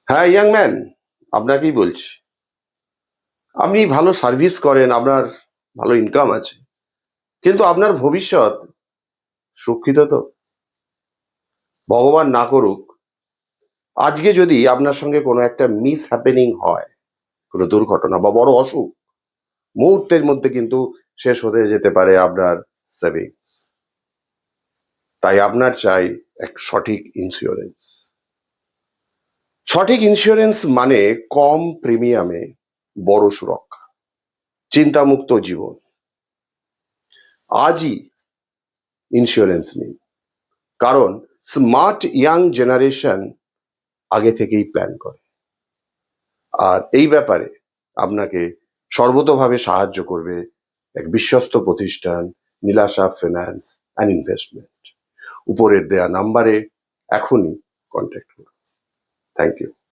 হ্যাঁ young man, আপনাকেই বলছি। আপনি ভালো সার্ভিস করেন, আপনার ভালো ইনকাম আছে, কিন্তু আপনার ভবিষ্যৎ সুরক্ষিত তো? ভগবান না করুক, আজকে যদি আপনার সঙ্গে কোনো একটা মিস হ্যাপেনিং হয়, কোনো দুর্ঘটনা বা বড় অসুখ, মুহূর্তের মধ্যে কিন্তু শেষ হতে যেতে পারে আপনার সেভিংস। তাই আপনার চাই এক সঠিক ইন্স্যুরেন্স। সঠিক ইন্স্যুরেন্স মানে কম প্রিমিয়ামে বড় সুরক্ষা, চিন্তামুক্ত জীবন। আজই ইন্স্যুরেন্স নিন, কারণ স্মার্ট ইয়াং জেনারেশন আগে থেকেই প্ল্যান করে। আর এই ব্যাপারে আপনাকে সর্বতোভাবে সাহায্য করবে এক বিশ্বস্ত প্রতিষ্ঠান, নীলাশা ফিন্যান্স অ্যান্ড ইনভেস্টমেন্ট। উপরের দেয়া নাম্বারে এখনই কন্ট্যাক্ট করুন। Thank you.